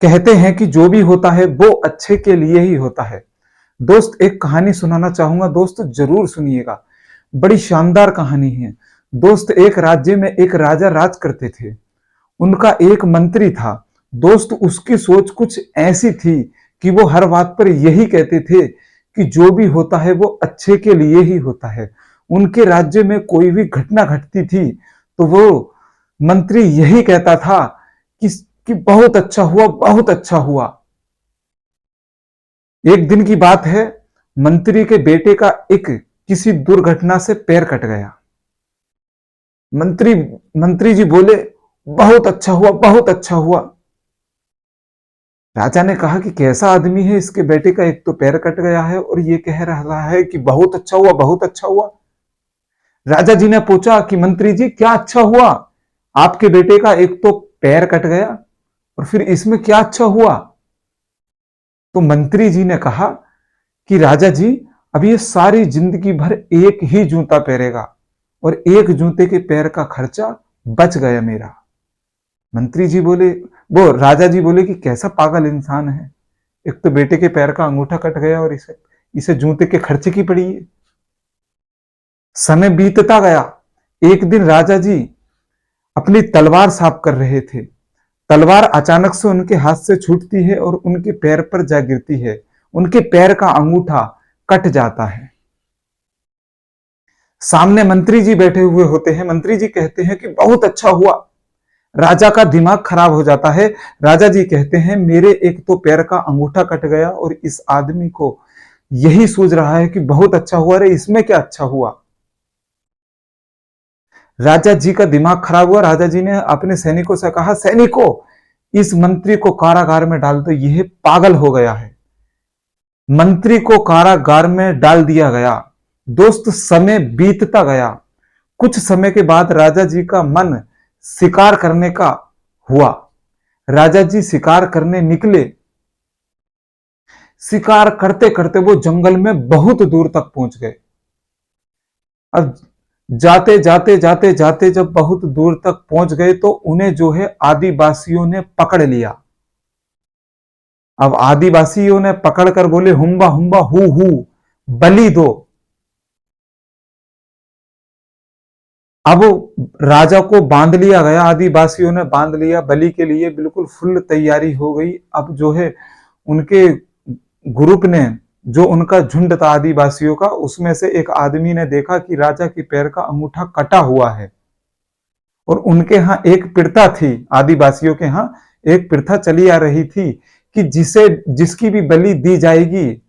कहते हैं कि जो भी होता है वो अच्छे के लिए ही होता है। दोस्त, एक कहानी सुनाना चाहूंगा, दोस्त जरूर सुनिएगा। बड़ी शानदार कहानी है। दोस्त, एक राज्य में एक राजा राज करते थे। उनका एक मंत्री था। दोस्त, उसकी सोच कुछ ऐसी थी कि वो हर बात पर यही कहते थे कि जो भी होता है वो अच्छे के लिए ही होता है। उनके राज्य में कोई भी घटना घटती थी तो वो मंत्री यही कहता था कि, कि बहुत अच्छा हुआ, बहुत अच्छा हुआ। एक दिन की बात है, मंत्री के बेटे का एक किसी दुर्घटना से पैर कट गया। मंत्री मंत्री जी बोले, बहुत अच्छा हुआ, बहुत अच्छा हुआ। राजा ने कहा कि कैसा आदमी है, इसके बेटे का एक तो पैर कट गया है और ये कह रहा है कि बहुत अच्छा हुआ, बहुत अच्छा हुआ। राजा जी ने पूछा कि मंत्री जी, क्या अच्छा हुआ? आपके बेटे का एक तो पैर कट गया और फिर इसमें क्या अच्छा हुआ? तो मंत्री जी ने कहा कि राजा जी, अब ये सारी जिंदगी भर एक ही जूता पहनेगा और एक जूते के पैर का खर्चा बच गया मेरा। मंत्री जी बोले, वो राजा जी बोले कि कैसा पागल इंसान है, एक तो बेटे के पैर का अंगूठा कट गया और इसे इसे जूते के खर्चे की पड़ी है। समय बीतता गया। एक दिन राजा जी अपनी तलवार साफ कर रहे थे। तलवार अचानक से उनके हाथ से छूटती है और उनके पैर पर जा गिरती है। उनके पैर का अंगूठा कट जाता है। सामने मंत्री जी बैठे हुए होते हैं। मंत्री जी कहते हैं कि बहुत अच्छा हुआ। राजा का दिमाग खराब हो जाता है। राजा जी कहते हैं, मेरे एक तो पैर का अंगूठा कट गया और इस आदमी को यही सूझ रहा है कि बहुत अच्छा हुआ। रे, इसमें क्या अच्छा हुआ? राजा जी का दिमाग खराब हुआ। राजा जी ने अपने सैनिकों से कहा, सैनिकों, इस मंत्री को कारागार में डाल दो, यह पागल हो गया है। मंत्री को कारागार में डाल दिया गया। दोस्त, समय बीतता गया। कुछ समय के बाद राजा जी का मन शिकार करने का हुआ। राजा जी शिकार करने निकले। शिकार करते करते वो जंगल में बहुत दूर तक पहुंच गए। अब जाते जाते जाते जाते जब बहुत दूर तक पहुंच गए तो उन्हें जो है आदिवासियों ने पकड़ लिया। अब आदिवासियों ने पकड़कर बोले, हुम्बा हुम्बा हु, बलि दो। अब राजा को बांध लिया गया, आदिवासियों ने बांध लिया बलि के लिए, बिल्कुल फुल तैयारी हो गई। अब जो है उनके ग्रुप ने, जो उनका झुंड था आदिवासियों का, उसमें से एक आदमी ने देखा कि राजा के पैर का अंगूठा कटा हुआ है और उनके यहाँ एक प्रथा थी, आदिवासियों के यहाँ एक प्रथा चली आ रही थी कि जिसकी भी बलि दी जाएगी,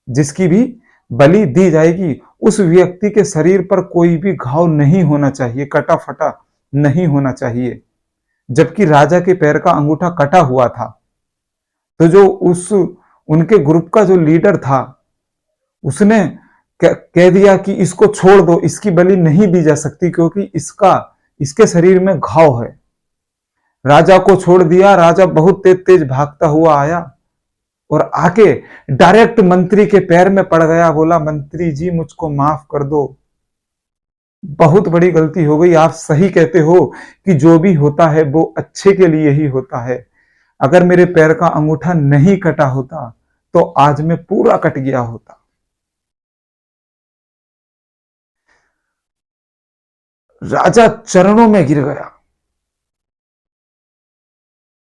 जिसकी भी बलि दी जाएगी, उस व्यक्ति के शरीर पर कोई भी घाव नहीं होना चाहिए, कटा फटा नहीं होना चाहिए। जबकि राजा के पैर का अंगूठा कटा हुआ था। तो जो उनके ग्रुप का जो लीडर था, उसने कह दिया कि इसको छोड़ दो, इसकी बलि नहीं दी जा सकती क्योंकि इसके शरीर में घाव है। राजा को छोड़ दिया। राजा बहुत तेज तेज भागता हुआ आया और आके डायरेक्ट मंत्री के पैर में पड़ गया। बोला, मंत्री जी, मुझको माफ कर दो, बहुत बड़ी गलती हो गई। आप सही कहते हो कि जो भी होता है वो अच्छे के लिए ही होता है। अगर मेरे पैर का अंगूठा नहीं कटा होता तो आज मैं पूरा कट गया होता। राजा चरणों में गिर गया।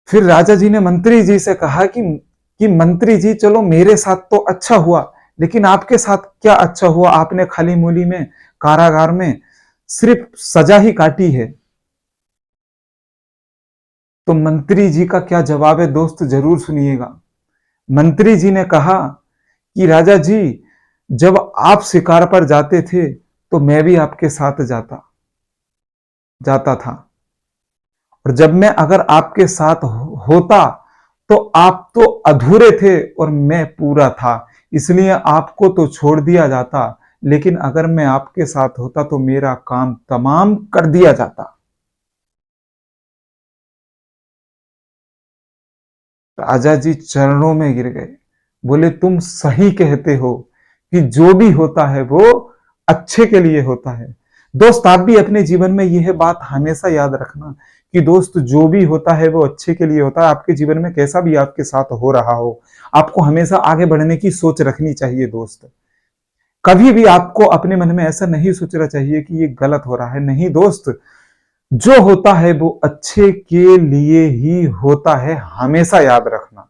फिर राजा जी ने मंत्री जी से कहा कि मंत्री जी, चलो मेरे साथ तो अच्छा हुआ, लेकिन आपके साथ क्या अच्छा हुआ? आपने खाली मूली में कारागार में सिर्फ सजा ही काटी है। तो मंत्री जी का क्या जवाब है दोस्त, जरूर सुनिएगा। मंत्री जी ने कहा कि राजा जी, जब आप शिकार पर जाते थे तो मैं भी आपके साथ जाता था, और जब मैं अगर आपके साथ होता तो आप तो अधूरे थे और मैं पूरा था, इसलिए आपको तो छोड़ दिया जाता, लेकिन अगर मैं आपके साथ होता तो मेरा काम तमाम कर दिया जाता। राजा जी चरणों में गिर गए। बोले, तुम सही कहते हो कि जो भी होता है वो अच्छे के लिए होता है। दोस्त, आप भी अपने जीवन में यह बात हमेशा याद रखना कि दोस्त जो भी होता है वो अच्छे के लिए होता है। आपके जीवन में कैसा भी आपके साथ हो रहा हो, आपको हमेशा आगे बढ़ने की सोच रखनी चाहिए दोस्त। कभी भी आपको अपने मन में ऐसा नहीं सोचना चाहिए कि ये गलत हो रहा है। नहीं दोस्त, जो होता है वो अच्छे के लिए ही होता है, हमेशा याद रखना।